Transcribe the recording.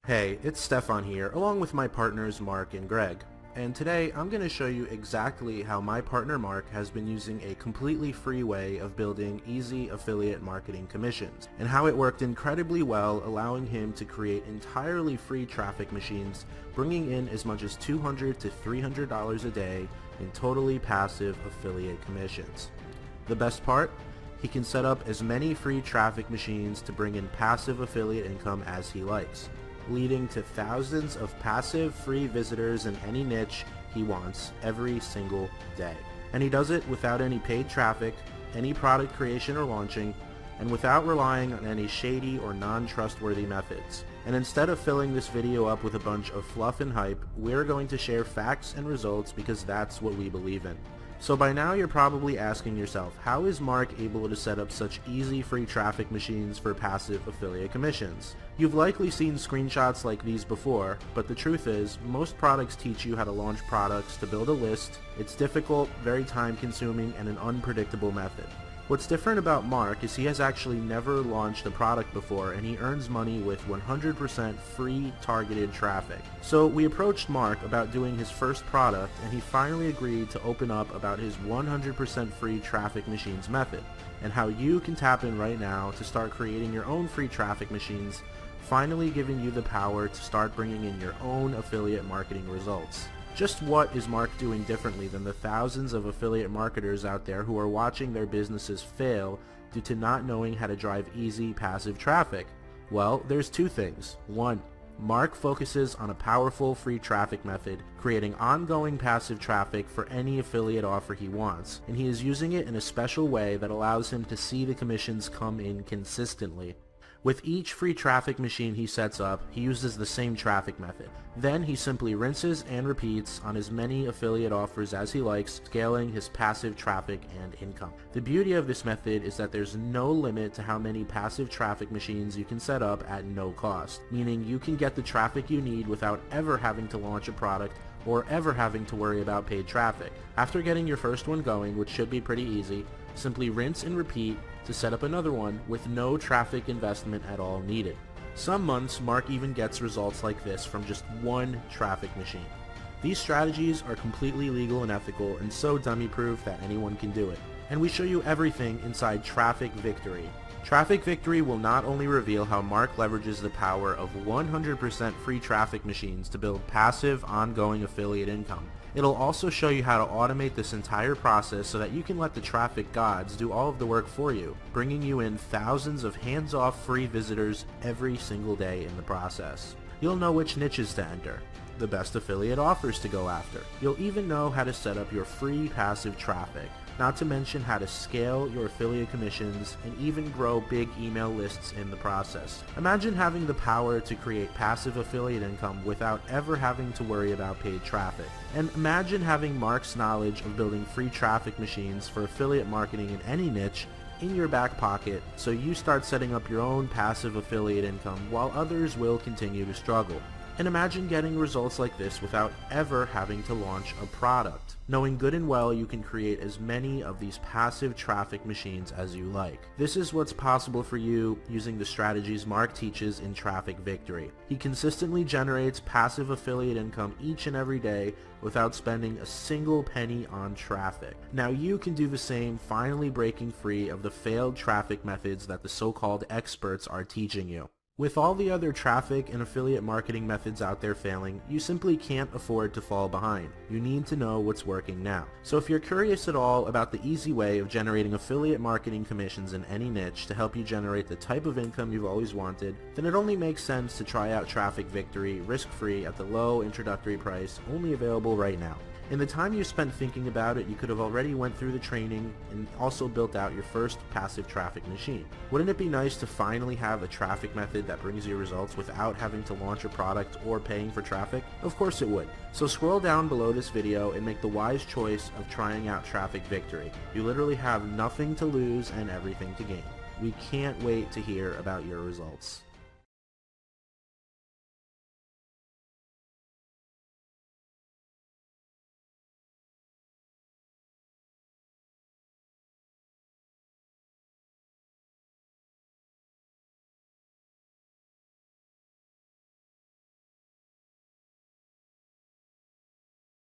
Hey, it's Stefan here, along with my partners Mark and Greg. And today I'm going to show you exactly how my partner Mark has been using a completely free way of building easy affiliate marketing commissions, and how it worked incredibly well, allowing him to create entirely free traffic machines, bringing in as much as $200 to $300 a day in totally passive affiliate commissions. The best part? He can set up as many free traffic machines to bring in passive affiliate income as he likes, leading to thousands of passive free visitors in any niche he wants every single day. And he does it without any paid traffic, any product creation or launching, and without relying on any shady or non-trustworthy methods. And instead of filling this video up with a bunch of fluff and hype, we're going to share facts and results because that's what we believe in. So by now you're probably asking yourself, how is Mark able to set up such easy free traffic machines for passive affiliate commissions? You've likely seen screenshots like these before, but the truth is, most products teach you how to launch products to build a list. It's difficult, very time consuming, and an unpredictable method. What's different about Mark is he has actually never launched a product before, and he earns money with 100% free targeted traffic. So we approached Mark about doing his first product, and he finally agreed to open up about his 100% free traffic machines method, and how you can tap in right now to start creating your own free traffic machines, finally giving you the power to start bringing in your own affiliate marketing results. Just what is Mark doing differently than the thousands of affiliate marketers out there who are watching their businesses fail due to not knowing how to drive easy passive traffic? Well, there's two things. One, Mark focuses on a powerful free traffic method, creating ongoing passive traffic for any affiliate offer he wants, and he is using it in a special way that allows him to see the commissions come in consistently. With each free traffic machine he sets up, he uses the same traffic method. Then he simply rinses and repeats on as many affiliate offers as he likes, scaling his passive traffic and income. The beauty of this method is that there's no limit to how many passive traffic machines you can set up at no cost, meaning you can get the traffic you need without ever having to launch a product or ever having to worry about paid traffic. After getting your first one going, which should be pretty easy, simply rinse and repeat to set up another one with no traffic investment at all needed. Some months, Mark even gets results like this from just one traffic machine. These strategies are completely legal and ethical, and so dummy-proof that anyone can do it. And we show you everything inside Traffic Victory. Traffic Victory will not only reveal how Mark leverages the power of 100% free traffic machines to build passive, ongoing affiliate income. It'll also show you how to automate this entire process so that you can let the traffic gods do all of the work for you, bringing you in thousands of hands-off free visitors every single day in the process. You'll know which niches to enter, the best affiliate offers to go after. You'll even know how to set up your free passive traffic, not to mention how to scale your affiliate commissions and even grow big email lists in the process. Imagine having the power to create passive affiliate income without ever having to worry about paid traffic. And imagine having Mark's knowledge of building free traffic machines for affiliate marketing in any niche in your back pocket, so you start setting up your own passive affiliate income while others will continue to struggle. And imagine getting results like this without ever having to launch a product, knowing good and well you can create as many of these passive traffic machines as you like. This is what's possible for you using the strategies Mark teaches in Traffic Victory. He consistently generates passive affiliate income each and every day without spending a single penny on traffic. Now you can do the same, finally breaking free of the failed traffic methods that the so-called experts are teaching you. With all the other traffic and affiliate marketing methods out there failing, you simply can't afford to fall behind. You need to know what's working now. So if you're curious at all about the easy way of generating affiliate marketing commissions in any niche to help you generate the type of income you've always wanted, then it only makes sense to try out Traffic Victory risk-free at the low introductory price, only available right now. In the time you spent thinking about it, you could have already went through the training and also built out your first passive traffic machine. Wouldn't it be nice to finally have a traffic method that brings you results without having to launch a product or paying for traffic? Of course it would. So scroll down below this video and make the wise choice of trying out Traffic Victory. You literally have nothing to lose and everything to gain. We can't wait to hear about your results.